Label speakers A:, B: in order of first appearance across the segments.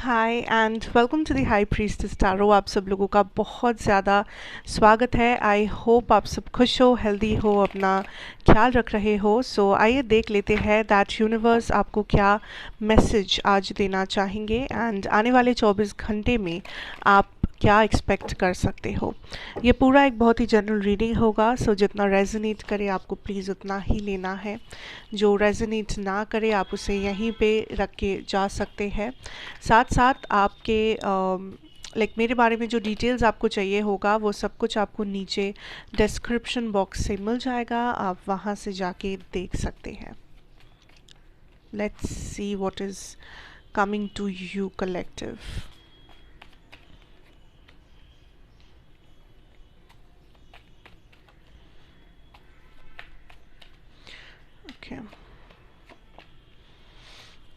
A: Hi and welcome to the high priestess tarot. आप सब लोगों का बहुत ज़्यादा स्वागत है। आई होप आप सब खुश हो, हेल्दी हो, अपना ख्याल रख रहे हो। सो आइए देख लेते हैं दैट यूनिवर्स आपको क्या मैसेज आज देना चाहेंगे एंड आने वाले 24 घंटे में आप क्या एक्सपेक्ट कर सकते हो। ये पूरा एक बहुत ही जनरल रीडिंग होगा, सो जितना रेजोनेट करे आपको प्लीज़ उतना ही लेना है। जो रेजोनेट ना करे आप उसे यहीं पे रख के जा सकते हैं। साथ साथ आपके मेरे बारे में जो डिटेल्स आपको चाहिए होगा वो सब कुछ आपको नीचे डिस्क्रिप्शन बॉक्स से मिल जाएगा, आप वहाँ से जाके देख सकते हैं। Let's see what is coming to you collective. Okay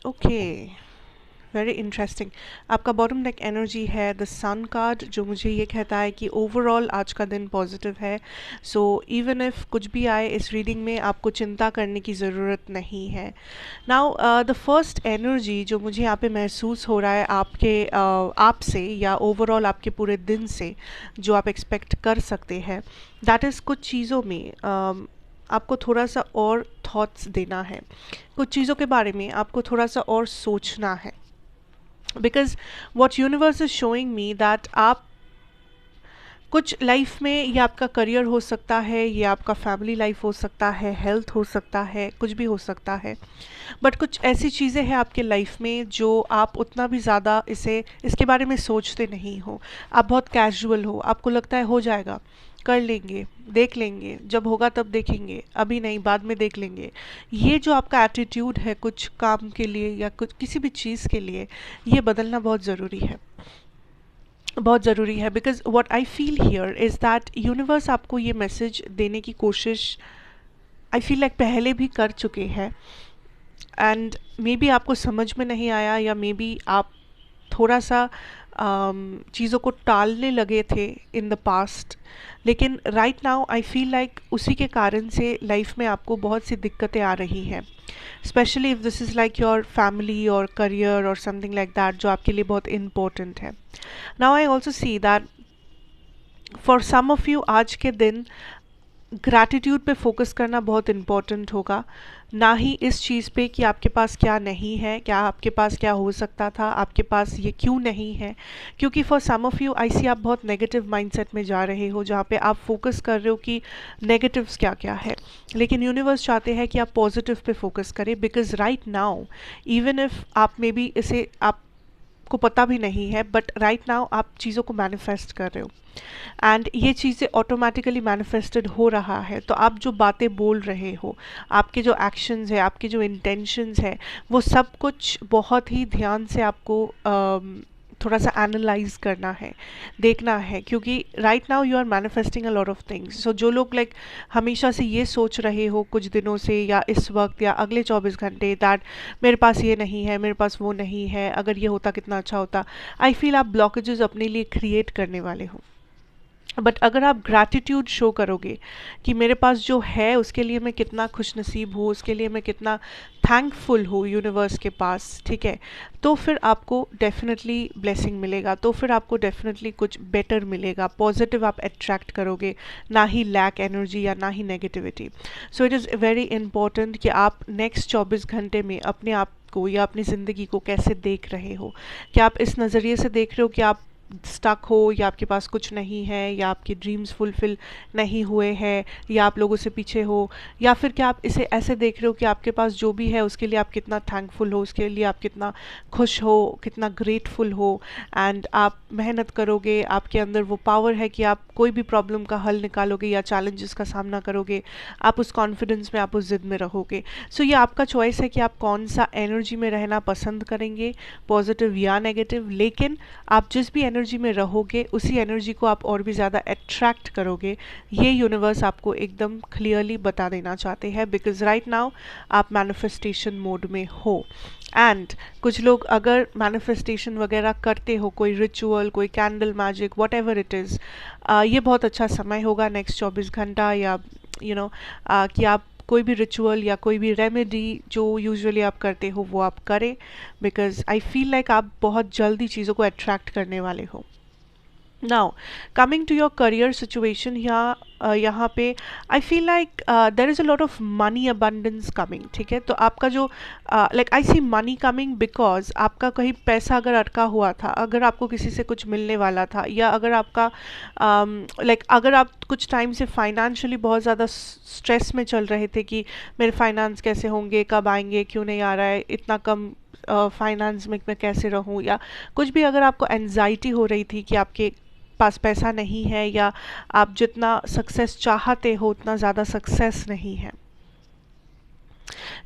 A: okay, very interesting. आपका बॉटम डेक एनर्जी है द सन कार्ड, जो मुझे ये कहता है कि ओवरऑल आज का दिन पॉजिटिव है। सो इवन इफ कुछ भी आए इस रीडिंग में आपको चिंता करने की ज़रूरत नहीं है। नाउ द फर्स्ट एनर्जी जो मुझे यहाँ पे महसूस हो रहा है आपके आपसे या ओवरऑल आपके पूरे दिन से जो आप एक्सपेक्ट कर सकते हैं, दैट इज़ कुछ चीज़ों में आपको थोड़ा सा और थॉट्स देना है, कुछ चीज़ों के बारे में आपको थोड़ा सा और सोचना है। Because what universe is showing me that आप कुछ लाइफ में, ये आपका करियर हो सकता है, ये आपका फैमिली लाइफ हो सकता है, हेल्थ हो सकता है, कुछ भी हो सकता है, बट कुछ ऐसी चीज़ें हैं आपके लाइफ में जो आप उतना भी ज़्यादा इसके बारे में सोचते नहीं हो। आप बहुत कैजुअल हो, आपको लगता है हो जाएगा, कर लेंगे, देख लेंगे, जब होगा तब देखेंगे, अभी नहीं, बाद में देख लेंगे। ये जो आपका एटीट्यूड है कुछ काम के लिए या कुछ किसी भी चीज़ के लिए, ये बदलना बहुत ज़रूरी है, बहुत ज़रूरी है। Because what I feel here is that universe आपको ये मैसेज देने की कोशिश आई फील लाइक पहले भी कर चुके हैं एंड मे बी आपको समझ में नहीं आया, या मे बी आप थोड़ा सा चीज़ों को टालने लगे थे इन द पास्ट। लेकिन right now I feel like उसी के कारण से लाइफ में आपको बहुत सी दिक्कतें आ रही हैं, specially if this is like your family और करियर और समथिंग लाइक दैट, जो आपके लिए बहुत इम्पोर्टेंट है। Now I also see that for some of you आज के दिन ग्रैटिट्यूड पे फोकस करना बहुत इम्पॉर्टेंट होगा, ना ही इस चीज़ पे कि आपके पास क्या नहीं है, क्या आपके पास क्या हो सकता था, आपके पास ये क्यों नहीं है। क्योंकि फॉर सम ऑफ यू आई सी आप बहुत नेगेटिव माइंडसेट में जा रहे हो, जहाँ पे आप फोकस कर रहे हो कि नेगेटिव्स क्या क्या है। लेकिन यूनिवर्स चाहते हैं कि आप पॉजिटिव पे फोकस करें, because right now even if आप मे बी इसे आपको पता भी नहीं है, बट राइट नाउ आप चीज़ों को मैनिफेस्ट कर रहे हो एंड ये चीज़ें ऑटोमेटिकली मैनिफेस्टेड हो रहा है। तो आप जो बातें बोल रहे हो, आपके जो एक्शंस है, आपके जो इंटेंशंस है, वो सब कुछ बहुत ही ध्यान से आपको थोड़ा सा एनालाइज करना है, देखना है। क्योंकि right now you are manifesting a lot of things. So जो लोग हमेशा से ये सोच रहे हो कुछ दिनों से या इस वक्त या अगले 24 घंटे दैट मेरे पास ये नहीं है, मेरे पास वो नहीं है, अगर ये होता कितना अच्छा होता, आई फील आप ब्लॉकेजेस अपने लिए क्रिएट करने वाले हो। बट अगर आप ग्रैटिट्यूड शो करोगे कि मेरे पास जो है उसके लिए मैं कितना खुश नसीब हूँ, उसके लिए मैं कितना थैंकफुल हूँ यूनिवर्स के पास, ठीक है, तो फिर आपको डेफिनेटली ब्लेसिंग मिलेगा, तो फिर आपको डेफिनेटली कुछ बेटर मिलेगा, पॉजिटिव आप अट्रैक्ट करोगे, ना ही लैक एनर्जी या ना ही negativity. So it is very important कि आप नेक्स्ट 24 घंटे में अपने आप को या अपनी ज़िंदगी को कैसे देख रहे हो। क्या आप इस नज़रिए से देख रहे हो कि आप स्टक हो, या आपके पास कुछ नहीं है, या आपके ड्रीम्स फुलफिल नहीं हुए हैं, या आप लोगों से पीछे हो, या फिर क्या आप इसे ऐसे देख रहे हो कि आपके पास जो भी है उसके लिए आप कितना थैंकफुल हो, उसके लिए आप कितना खुश हो, कितना ग्रेटफुल हो, एंड आप मेहनत करोगे, आपके अंदर वो पावर है कि आप कोई भी प्रॉब्लम का हल निकालोगे या चैलेंजेस का सामना करोगे, आप उस कॉन्फिडेंस में, आप उस जिद में रहोगे। सो ये आपका चॉइस है कि आप कौन सा एनर्जी में रहना पसंद करेंगे, पॉजिटिव या नेगेटिव। लेकिन आप जिस भी एनर्जी में रहोगे उसी एनर्जी को आप और भी ज़्यादा अट्रैक्ट करोगे, ये यूनिवर्स आपको एकदम क्लियरली बता देना चाहते हैं। बिकॉज राइट नाउ आप मैनिफेस्टेशन मोड में हो एंड कुछ लोग अगर मैनिफेस्टेशन वगैरह करते हो, कोई रिचुअल, कोई candle magic, what ever it is, ये बहुत अच्छा समय होगा नेक्स्ट 24 घंटा, या कि आप कोई भी रिचुअल या कोई भी रेमेडी जो यूजुअली आप करते हो वो आप करें, बिकॉज आई फील लाइक आप बहुत जल्दी चीज़ों को अट्रैक्ट करने वाले हो। Now, coming to your career situation here, यहाँ पे I feel like there is a lot of money abundance coming, ठीक है। तो आपका जो like I see money coming because आपका कहीं पैसा अगर अटका हुआ था, अगर आपको किसी से कुछ मिलने वाला था, या अगर आपका लाइक अगर आप कुछ टाइम से फाइनेंशियली बहुत ज़्यादा स्ट्रेस में चल रहे थे कि मेरे फाइनेंस कैसे होंगे, कब आएंगे, क्यों नहीं आ रहा है, इतना कम फाइनेंस में मैं कैसे रहूँ, या कुछ भी अगर आपको एनजाइटी हो रही थी कि आपके पास पैसा नहीं है, या आप जितना सक्सेस चाहते हो उतना ज़्यादा सक्सेस नहीं है,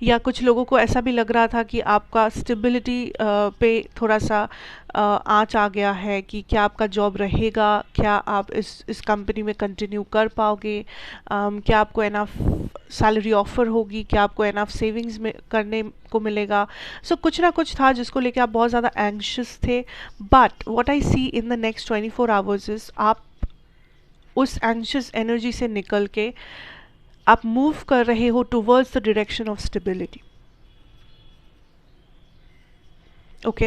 A: या कुछ लोगों को ऐसा भी लग रहा था कि आपका स्टेबिलिटी पे थोड़ा सा आँच आ गया है कि क्या आपका जॉब रहेगा, क्या आप इस कंपनी में कंटिन्यू कर पाओगे, क्या आपको एनफ सैलरी ऑफर होगी, क्या आपको एनफ सेविंग्स में करने को मिलेगा। सो कुछ ना कुछ था जिसको लेके आप बहुत ज़्यादा एंग्शियस थे। But what I see in the next 24 hours is आप उस एंग्शियस एनर्जी से निकल के आप मूव कर रहे हो towards the direction of stability. Okay,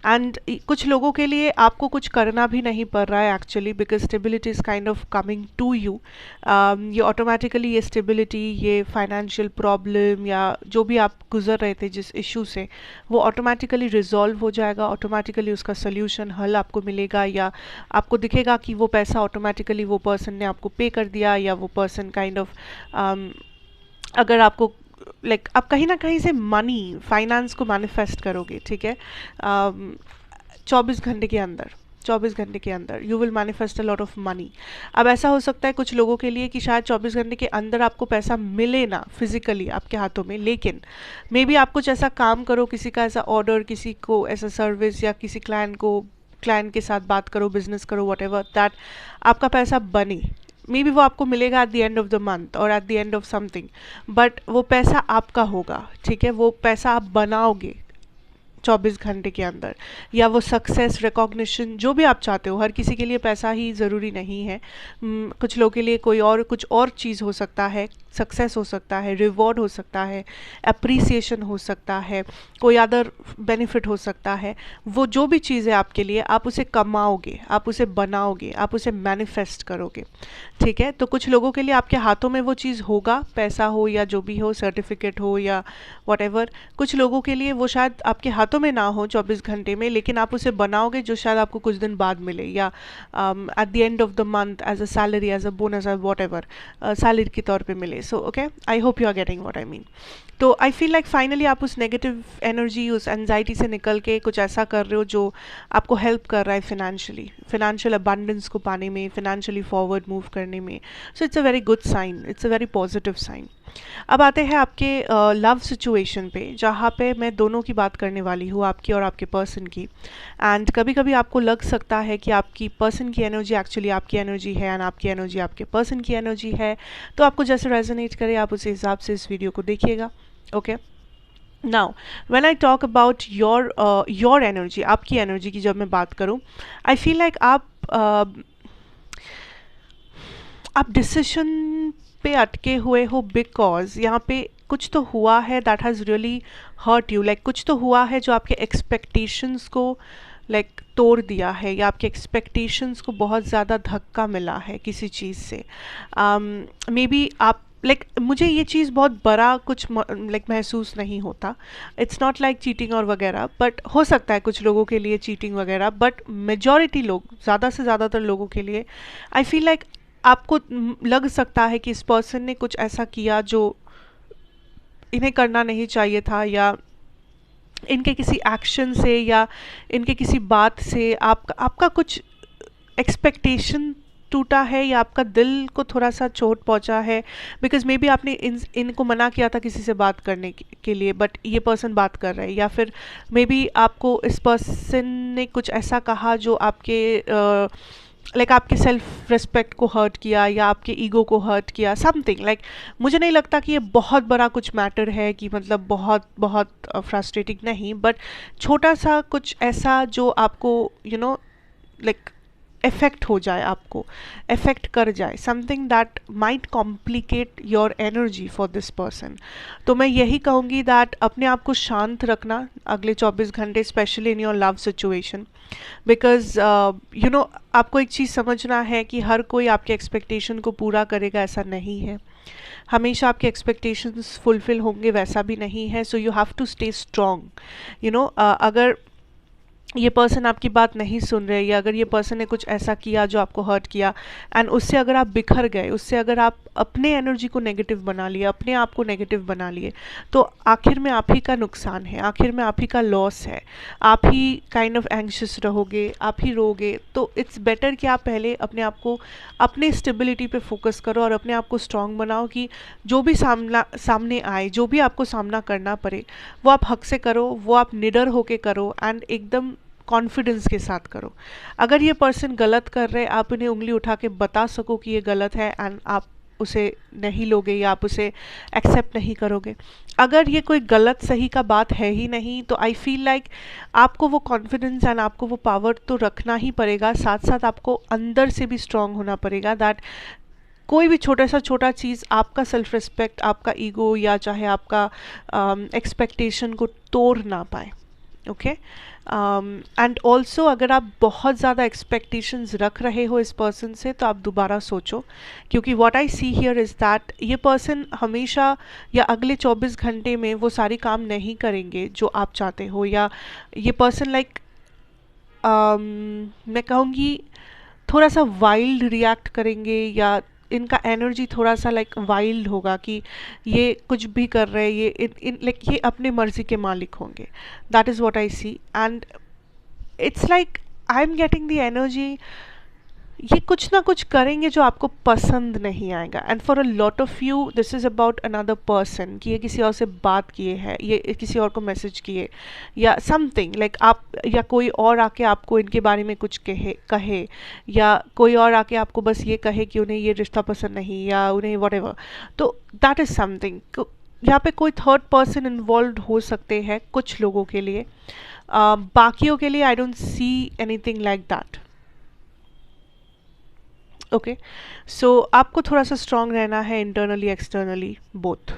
A: and कुछ लोगों के लिए आपको कुछ करना भी नहीं पड़ रहा है actually, because stability is kind of coming to you. ये ऑटोमेटिकली ये स्टेबिलिटी, ये फाइनेंशियल प्रॉब्लम या जो भी आप गुजर रहे थे जिस इशू से, वो ऑटोमेटिकली रिजॉल्व हो जाएगा, ऑटोमेटिकली उसका सोल्यूशन हल आपको मिलेगा, या आपको दिखेगा कि वो पैसा ऑटोमेटिकली वो पर्सन ने आपको पे कर दिया, या वो पर्सन काइंड ऑफ अगर आपको लाइक आप कहीं ना कहीं से मनी फाइनेंस को मैनिफेस्ट करोगे, ठीक है। 24 घंटे के अंदर, 24 घंटे के अंदर you will manifest a lot of money. अब ऐसा हो सकता है कुछ लोगों के लिए कि शायद 24 घंटे के अंदर आपको पैसा मिले ना फिजिकली आपके हाथों में, लेकिन मे बी आप कुछ ऐसा काम करो, किसी का ऐसा ऑर्डर, किसी को ऐसा सर्विस, या किसी क्लाइंट के साथ बात करो, बिजनेस करो, वट एवर दैट आपका पैसा बने। मे बी वो आपको मिलेगा at the end of the month और at the end of something, but वो पैसा आपका होगा, ठीक है। वो पैसा आप बनाओगे 24 घंटे के अंदर, या वो सक्सेस, रिकॉग्निशन, जो भी आप चाहते हो। हर किसी के लिए पैसा ही ज़रूरी नहीं है, कुछ लोगों के लिए कुछ और चीज़ हो सकता है, सक्सेस हो सकता है, रिवॉर्ड हो सकता है, अप्रिसिएशन हो सकता है, कोई अदर बेनिफिट हो सकता है। वो जो भी चीज़ है आपके लिए, आप उसे कमाओगे, आप उसे बनाओगे, आप उसे मैनिफेस्ट करोगे, ठीक है। तो कुछ लोगों के लिए आपके हाथों में वो चीज़ होगा, पैसा हो या जो भी हो, सर्टिफिकेट हो या व्हाटएवर। कुछ लोगों के लिए वो शायद आपके हाथों में ना हो 24 घंटे में, लेकिन आप उसे बनाओगे जो शायद आपको कुछ दिन बाद मिले, या at the end of the month as a salary, as a bonus, whatever salary के तौर पे मिले। So okay, I hope you are getting what I mean. तो आई फील लाइक फाइनली आप उस नेगेटिव एनर्जी, उस एनजाइटी से निकल के कुछ ऐसा कर रहे हो जो आपको हेल्प कर रहा है फिनेंशियल अबंडेंस को पाने में, फिनेंशियली फॉरवर्ड मूव करने में। So it's a very good sign, it's a very positive sign. अब आते हैं आपके लव सिचुएशन पे, जहाँ पे मैं दोनों की बात करने वाली हूँ, आपकी और आपके पर्सन की। एंड कभी कभी आपको लग सकता है कि आपकी पर्सन की एनर्जी एक्चुअली आपकी एनर्जी है, एंड आपकी एनर्जी आपके पर्सन की एनर्जी है। तो आपको जैसे रेजोनेट करे आप उस हिसाब से इस वीडियो को देखिएगा। Okay, now when I talk about your energy, आपकी एनर्जी की जब मैं बात करूँ, आई फील लाइक आप डिसीजन पे अटके हुए हो, बिकॉज यहाँ पे कुछ तो हुआ है that has really hurt you. Like कुछ तो हुआ है जो आपके एक्सपेक्टेशंस को लाइक तोड़ दिया है, या आपके एक्सपेक्टेशंस को बहुत ज़्यादा धक्का मिला है किसी चीज़ से। मे बी आप लाइक मुझे ये चीज़ बहुत बड़ा कुछ लाइक महसूस नहीं होता, इट्स नॉट लाइक चीटिंग और वगैरह, बट हो सकता है कुछ लोगों के लिए चीटिंग वगैरह, बट मेजॉरिटी लोग, ज़्यादा से ज़्यादातर लोगों के लिए आई फील लाइक आपको लग सकता है कि इस पर्सन ने कुछ ऐसा किया जो इन्हें करना नहीं चाहिए था, या इनके किसी एक्शन से या इनके किसी बात से आपका कुछ एक्सपेक्टेशन टूटा है, या आपका दिल को थोड़ा सा चोट पहुंचा है, बिकॉज मे बी आपने इनको मना किया था किसी से बात करने के लिए, बट ये पर्सन बात कर रहे हैं, या फिर मे बी आपको इस पर्सन ने कुछ ऐसा कहा जो आपके लाइक आपके सेल्फ रिस्पेक्ट को हर्ट किया, या आपके ईगो को हर्ट किया, समथिंग लाइक। मुझे नहीं लगता कि ये बहुत बड़ा कुछ मैटर है, कि मतलब बहुत बहुत फ्रस्ट्रेटिंग नहीं, बट छोटा सा कुछ ऐसा जो आपको लाइक इफ़ेक्ट हो जाए, आपको इफ़ेक्ट कर जाए, something that might complicate your energy for this person. तो मैं यही कहूँगी दैट अपने आप को शांत रखना अगले 24 घंटे, specially in your love situation, because you know आपको एक चीज़ समझना है कि हर कोई आपके एक्सपेक्टेशन को पूरा करेगा, ऐसा नहीं है। हमेशा आपके एक्सपेक्टेशंस फुलफिल होंगे, वैसा भी नहीं है। So you have to stay strong. You know अगर ये पर्सन आपकी बात नहीं सुन रहे, या अगर ये पर्सन ने कुछ ऐसा किया जो आपको हर्ट किया, एंड उससे अगर आप बिखर गए, उससे अगर आप अपने एनर्जी को नेगेटिव बना लिए, अपने आप को नेगेटिव बना लिए, तो आखिर में आप ही का नुकसान है, आखिर में आप ही का लॉस है। आप ही काइंड ऑफ एंग्शियस रहोगे, आप ही रोगे। तो इट्स बेटर कि आप पहले अपने आप को, अपने स्टेबिलिटी पे फोकस करो और अपने आप को स्ट्रांग बनाओ कि जो भी सामने आए, जो भी आपको सामना करना पड़े, वो आप हक से करो, वो आप निडर होके करो, एंड एकदम कॉन्फिडेंस के साथ करो। अगर ये पर्सन गलत कर रहे, आप उन्हें उंगली उठा के बता सको कि ये गलत है, एंड आप उसे नहीं लोगे या आप उसे एक्सेप्ट नहीं करोगे। अगर ये कोई गलत सही का बात है ही नहीं, तो आई फील लाइक आपको वो कॉन्फिडेंस एंड आपको वो पावर तो रखना ही पड़ेगा, साथ साथ आपको अंदर से भी स्ट्रांग होना पड़ेगा, दैट कोई भी छोटा सा छोटा चीज़ आपका सेल्फ रिस्पेक्ट, आपका ईगो, या चाहे आपका एक्सपेक्टेशन को तोड़ ना पाए। ओके, एंड ऑल्सो अगर आप बहुत ज़्यादा एक्सपेक्टेशंस रख रहे हो इस पर्सन से, तो आप दोबारा सोचो, क्योंकि what I see here is that ये पर्सन हमेशा या अगले 24 घंटे में वो सारी काम नहीं करेंगे जो आप चाहते हो, या ये पर्सन लाइक मैं कहूँगी थोड़ा सा वाइल्ड रिएक्ट करेंगे, या इनका एनर्जी थोड़ा सा लाइक वाइल्ड होगा कि ये कुछ भी कर रहे हैं, ये लाइक ये अपने मर्जी के मालिक होंगे। That is what I see, and it's like I am getting the energy, ये कुछ ना कुछ करेंगे जो आपको पसंद नहीं आएगा। And for a lot of you this is about another person, कि ये किसी और से बात किए हैं, ये किसी और को मैसेज किए, या समथिंग लाइक आप, या कोई और आके आपको इनके बारे में कुछ कहे, या कोई और आके आपको बस ये कहे कि उन्हें ये रिश्ता पसंद नहीं, या उन्हें व्हाटएवर। तो दैट इज़ समथिंग, यहाँ पे कोई थर्ड पर्सन इन्वॉल्व हो सकते हैं कुछ लोगों के लिए, बाकियों के लिए I don't see anything like that. Okay, so आपको थोड़ा सा स्ट्रांग रहना है इंटरनली एक्सटर्नली बोथ।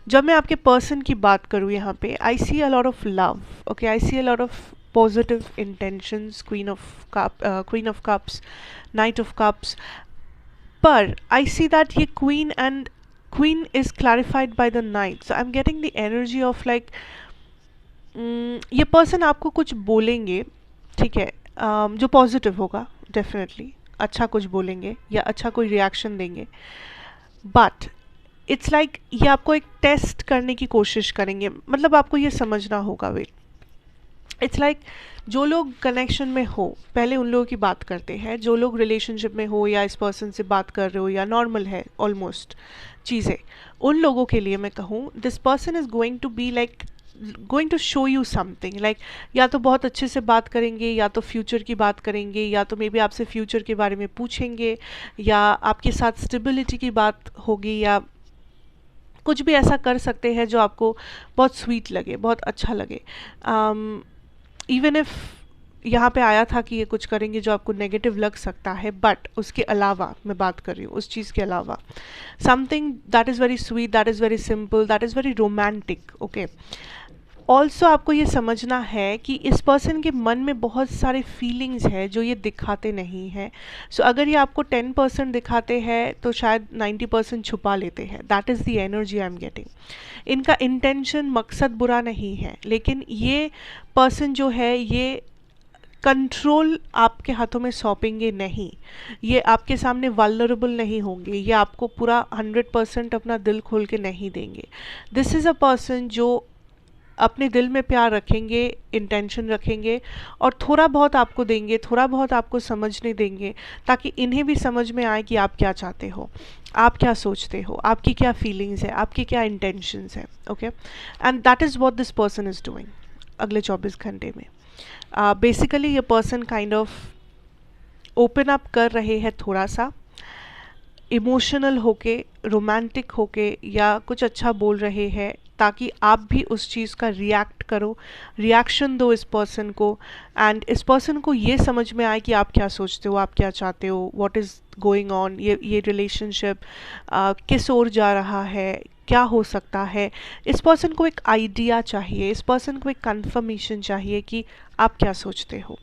A: जब मैं आपके पर्सन की बात करूँ यहाँ पे, I see a lot of love, okay, I see a lot of positive intentions, queen of cups, knight of cups, पर आई सी दैट ये queen is clarified by the knight. So I am getting the energy of like ये person आपको कुछ बोलेंगे, ठीक है, जो positive होगा, डेफिनेटली अच्छा कुछ बोलेंगे या अच्छा कोई रिएक्शन देंगे, बट इट्स लाइक ये आपको एक टेस्ट करने की कोशिश करेंगे। मतलब आपको ये समझना होगा, वेट, इट्स लाइक जो लोग कनेक्शन में हो, पहले उन लोगों की बात करते हैं, जो लोग रिलेशनशिप में हो या इस पर्सन से बात कर रहे हो या नॉर्मल है ऑलमोस्ट चीज़ें, उन लोगों के लिए मैं कहूँ this person is going to be like going to show you something, like या तो बहुत अच्छे से बात करेंगे, या तो फ्यूचर की बात करेंगे, या तो मे बी आपसे फ्यूचर के बारे में पूछेंगे, या आपके साथ स्टेबिलिटी की बात होगी, या कुछ भी ऐसा कर सकते हैं जो आपको बहुत स्वीट लगे, बहुत अच्छा लगे। इवन इफ यहाँ पे आया था कि ये कुछ करेंगे जो आपको नेगेटिव लग सकता है, बट उसके अलावा मैं बात कर रही हूँ, उस चीज़ के अलावा something that is very sweet, that is very simple, that is very romantic. Okay, also आपको ये समझना है कि इस पर्सन के मन में बहुत सारे फीलिंग्स हैं जो ये दिखाते नहीं हैं। सो अगर ये आपको 10% दिखाते हैं तो शायद 90% छुपा लेते हैं। That is the energy I am getting. इनका इंटेंशन, मकसद बुरा नहीं है, लेकिन ये पर्सन जो है ये कंट्रोल आपके हाथों में सौंपेंगे नहीं, ये आपके सामने वल्नरेबल नहीं होंगे, ये आपको पूरा 100% अपना दिल खोल के नहीं देंगे। दिस इज़ अ पर्सन जो अपने दिल में प्यार रखेंगे, इंटेंशन रखेंगे, और थोड़ा बहुत आपको देंगे, थोड़ा बहुत आपको समझने देंगे, ताकि इन्हें भी समझ में आए कि आप क्या चाहते हो, आप क्या सोचते हो, आपकी क्या फीलिंग्स है, आपकी क्या इंटेंशंस है। Okay, and that is what this person is doing अगले 24 घंटे में। बेसिकली ये person kind of open up कर रहे हैं थोड़ा सा, इमोशनल होके, रोमांटिक होके, या कुछ अच्छा बोल रहे हैं ताकि आप भी उस चीज़ का रिएक्ट करो, रिएक्शन दो इस पर्सन को, एंड इस पर्सन को ये समझ में आए कि आप क्या सोचते हो, आप क्या चाहते हो, व्हाट इज़ गोइंग ऑन, ये रिलेशनशिप किस ओर जा रहा है, क्या हो सकता है। इस पर्सन को एक आइडिया चाहिए, इस पर्सन को एक कंफर्मेशन चाहिए कि आप क्या सोचते हो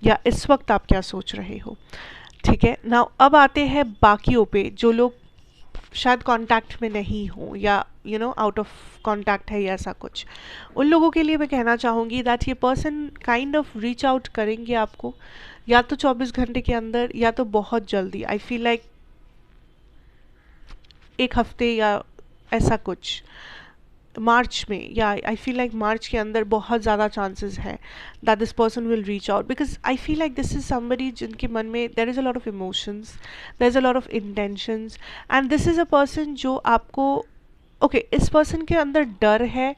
A: या इस वक्त आप क्या सोच रहे हो। ठीक है, नाउ अब आते हैं बाकियों पे, जो लोग शायद कांटेक्ट में नहीं हो या आउट ऑफ कांटेक्ट है या ऐसा कुछ। उन लोगों के लिए मैं कहना चाहूँगी दैट ये person kind of reach out करेंगे आपको, या तो 24 घंटे के अंदर या तो बहुत जल्दी। आई फील लाइक एक हफ्ते या ऐसा कुछ, मार्च में, या आई फील लाइक मार्च के अंदर बहुत ज़्यादा चांसेस है that this person will reach out, because I feel like this is somebody जिनके मन में देर is a lot of emotions, there is a lot of intentions, and this is a person जो आपको इस पर्सन के अंदर डर है।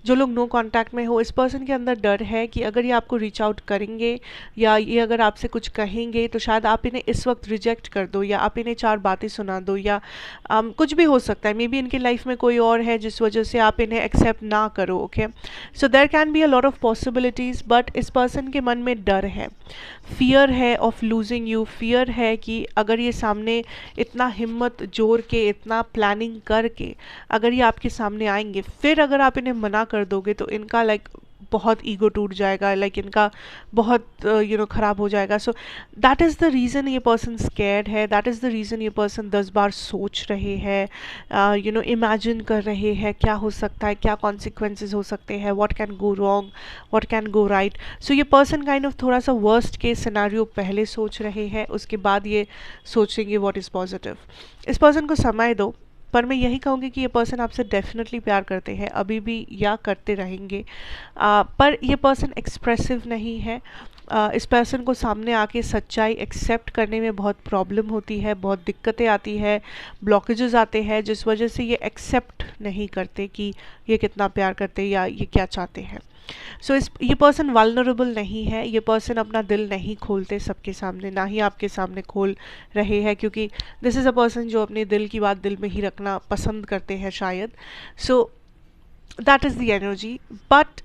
A: जो लोग नो कांटेक्ट में हो, इस पर्सन के अंदर डर है कि अगर ये आपको रीच आउट करेंगे या ये अगर आपसे कुछ कहेंगे तो शायद आप इन्हें इस वक्त रिजेक्ट कर दो, या आप इन्हें 4 बातें सुना दो, या कुछ भी हो सकता है। मे बी इनकी लाइफ में कोई और है जिस वजह से आप इन्हें एक्सेप्ट ना करो। Okay, so there can be a lot of possibilities, but इस पर्सन के मन में डर है, फियर है ऑफ लूजिंग यू, फियर है कि अगर ये सामने इतना हिम्मत जोड़ के, इतना प्लानिंग करके अगर ये आपके सामने आएंगे, फिर अगर आप इन्हें मना कर दोगे तो इनका बहुत ईगो टूट जाएगा, इनका बहुत ख़राब हो जाएगा। So that is the reason ये पर्सन स्कैर्ड है, दैट इज़ द रीज़न ये पर्सन 10 बार सोच रहे हैं, इमेजिन कर रहे हैं क्या हो सकता है, क्या कॉन्सिक्वेंसेस हो सकते हैं, what can go wrong, what can go right. So ये पर्सन काइंड ऑफ थोड़ा सा वर्स्ट केस सिनेरियो पहले सोच रहे हैं, उसके बाद ये सोचेंगे व्हाट इज़ पॉजिटिव। इस पर्सन को समय दो, पर मैं यही कहूँगी कि ये पर्सन आपसे डेफिनेटली प्यार करते हैं अभी भी, या करते रहेंगे, पर ये पर्सन एक्सप्रेसिव नहीं है। इस पर्सन को सामने आके सच्चाई एक्सेप्ट करने में बहुत प्रॉब्लम होती है, बहुत दिक्कतें आती है, ब्लॉकेजेस आते हैं, जिस वजह से ये एक्सेप्ट नहीं करते कि ये कितना प्यार करते हैं या ये क्या चाहते हैं। सो ये पर्सन वल्नरेबल नहीं है, ये पर्सन अपना दिल नहीं खोलते सबके सामने, ना ही आपके सामने खोल रहे हैं, क्योंकि दिस इज़ अ पर्सन जो अपने दिल की बात दिल में ही रखना पसंद करते हैं शायद। So that is the energy, but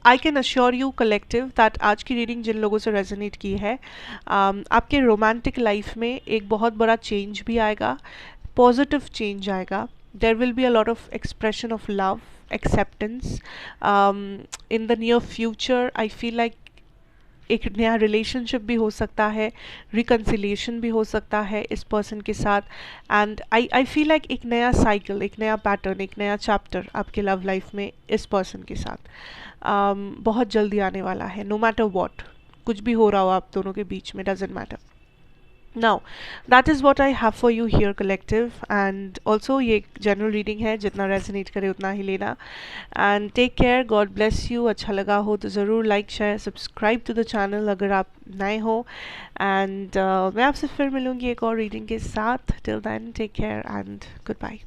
A: I can assure you collective that आज की रीडिंग जिन लोगों से रेजोनेट की है, आपके रोमांटिक लाइफ में एक बहुत बड़ा चेंज भी आएगा, पॉजिटिव चेंज आएगा। There will be a lot of expression of love, acceptance in the near future. I feel like एक नया रिलेशनशिप भी हो सकता है, रिकन्सिलिएशन भी हो सकता है इस पर्सन के साथ, एंड आई फील लाइक एक नया साइकिल, एक नया पैटर्न, एक नया चैप्टर आपके लव लाइफ में इस पर्सन के साथ बहुत जल्दी आने वाला है। नो मैटर वॉट, कुछ भी हो रहा हो आप दोनों के बीच में, doesn't matter. Now, that is what I have for you here collective, and also ये general reading है, जितना resonate करे उतना ही लेना, and take care, God bless you। अच्छा लगा हो तो ज़रूर like, share, subscribe to the channel अगर आप नए हो, and मैं आपसे फिर मिलूँगी एक और reading के साथ। Till then, take care and goodbye।